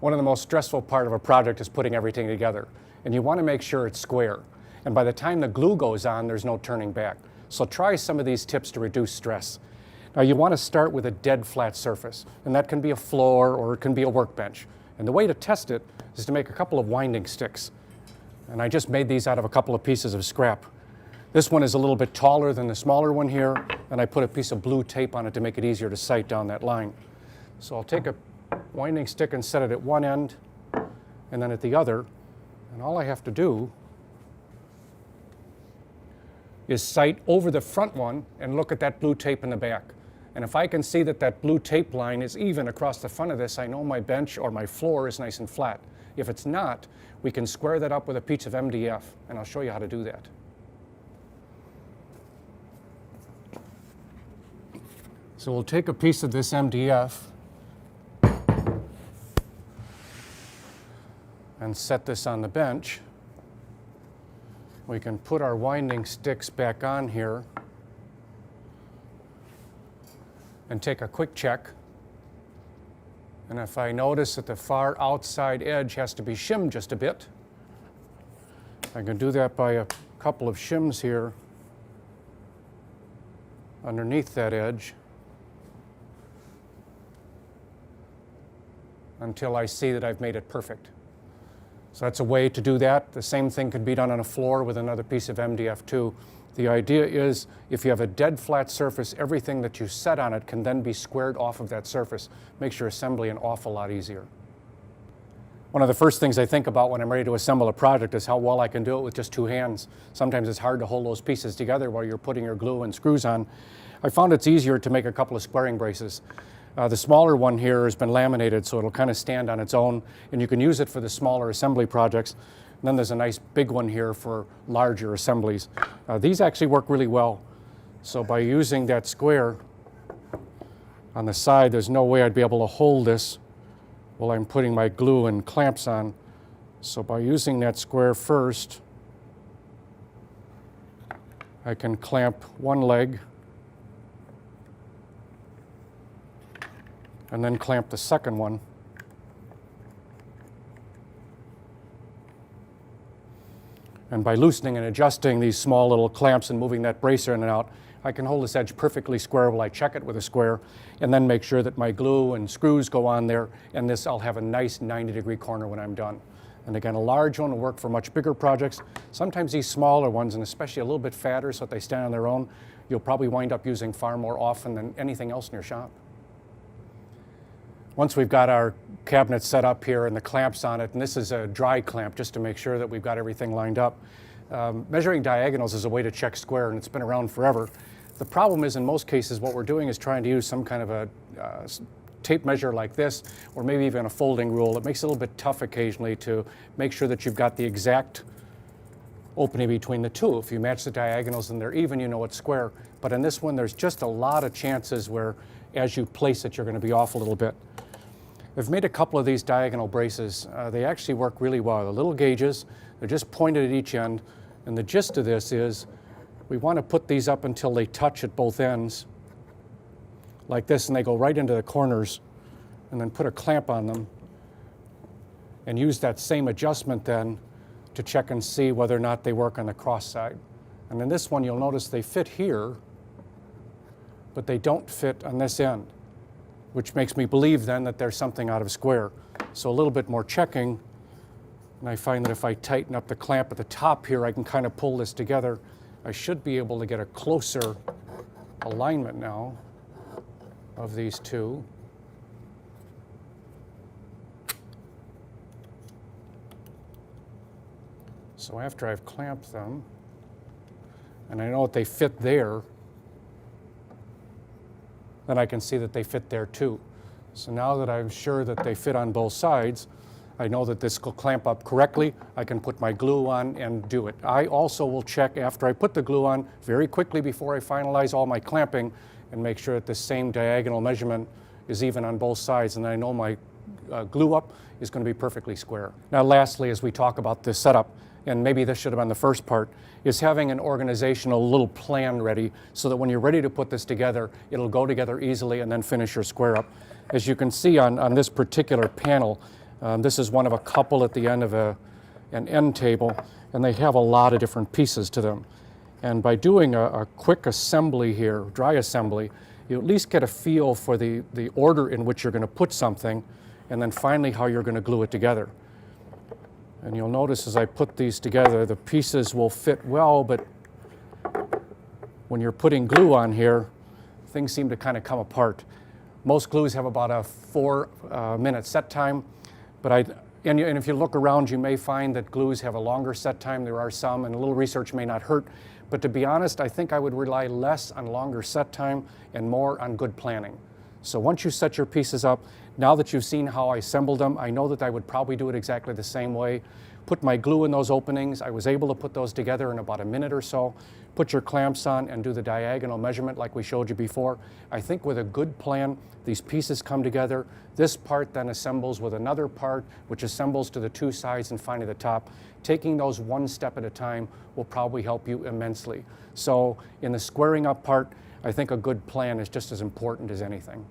One of the most stressful part of a project is putting everything together, and you want to make sure it's square. And by the time the glue goes on, there's no turning back. So try some of these tips to reduce stress. Now you want to start with a dead flat surface, and that can be a floor or it can be a workbench. And the way to test it is to make a couple of winding sticks. And I just made these out of a couple of pieces of scrap. This one is a little bit taller than the smaller one here, and I put a piece of blue tape on it to make it easier to sight down that line. So I'll take a winding stick and set it at one end and then at the other, and all I have to do is sight over the front one and look at that blue tape in the back. And if I can see that that blue tape line is even across the front of this, I know my bench or my floor is nice and flat. If it's not, we can square that up with a piece of MDF, and I'll show you how to do that. So we'll take a piece of this MDF and set this on the bench. We can put our winding sticks back on here and take a quick check. And if I notice that the far outside edge has to be shimmed just a bit, I can do that by a couple of shims here underneath that edge until I see that I've made it perfect. So that's a way to do that. The same thing could be done on a floor with another piece of MDF too. The idea is if you have a dead flat surface, everything that you set on it can then be squared off of that surface. Makes your assembly an awful lot easier. One of the first things I think about when I'm ready to assemble a project is how well I can do it with just two hands. Sometimes it's hard to hold those pieces together while you're putting your glue and screws on. I found it's easier to make a couple of squaring braces. The smaller one here has been laminated, so it'll kind of stand on its own, and you can use it for the smaller assembly projects. And then there's a nice big one here for larger assemblies. These actually work really well. So by using that square on the side, there's no way I'd be able to hold this while I'm putting my glue and clamps on. So by using that square first, I can clamp one leg and then clamp the second one. And by loosening and adjusting these small little clamps and moving that bracer in and out, I can hold this edge perfectly square while I check it with a square, and then make sure that my glue and screws go on there, and this I'll have a nice 90-degree corner when I'm done. And again, a large one will work for much bigger projects. Sometimes these smaller ones, and especially a little bit fatter so that they stand on their own, you'll probably wind up using far more often than anything else in your shop. Once we've got our cabinet set up here and the clamps on it, and this is a dry clamp just to make sure that we've got everything lined up. Measuring diagonals is a way to check square, and it's been around forever. The problem is in most cases what we're doing is trying to use some kind of a tape measure like this, or maybe even a folding rule. It makes it a little bit tough occasionally to make sure that you've got the exact opening between the two. If you match the diagonals and they're even, you know it's square. But in this one, there's just a lot of chances where as you place it, you're going to be off a little bit. I've made a couple of these diagonal braces. They actually work really well. The little gauges, they're just pointed at each end, and the gist of this is we want to put these up until they touch at both ends, like this, and they go right into the corners, and then put a clamp on them, and use that same adjustment then to check and see whether or not they work on the cross side. And in this one, you'll notice they fit here, but they don't fit on this end, which makes me believe then that there's something out of square. So a little bit more checking, and I find that if I tighten up the clamp at the top here, I can kind of pull this together. I should be able to get a closer alignment now of these two. So after I've clamped them, and I know that they fit there, then I can see that they fit there too. So now that I'm sure that they fit on both sides, I know that this will clamp up correctly. I can put my glue on and do it. I also will check after I put the glue on very quickly before I finalize all my clamping and make sure that the same diagonal measurement is even on both sides, and I know my glue up is going to be perfectly square. Now lastly, as we talk about this setup, and maybe this should have been the first part, is having an organizational little plan ready so that when you're ready to put this together, it'll go together easily and then finish your square up. As you can see on this particular panel, This is one of a couple at the end of an end table, and they have a lot of different pieces to them. And by doing a quick assembly here, dry assembly, you at least get a feel for the order in which you're going to put something, and then finally how you're going to glue it together. And you'll notice as I put these together, the pieces will fit well, but when you're putting glue on here, things seem to kind of come apart. Most glues have about a 4-minute set time, but and if you look around, you may find that glues have a longer set time. There are some, and a little research may not hurt. But to be honest, I think I would rely less on longer set time and more on good planning. So once you set your pieces up, now that you've seen how I assembled them, I know that I would probably do it exactly the same way. Put my glue in those openings. I was able to put those together in about a minute or so. Put your clamps on and do the diagonal measurement like we showed you before. I think with a good plan, these pieces come together. This part then assembles with another part, which assembles to the two sides and finally the top. Taking those one step at a time will probably help you immensely. So in the squaring up part, I think a good plan is just as important as anything.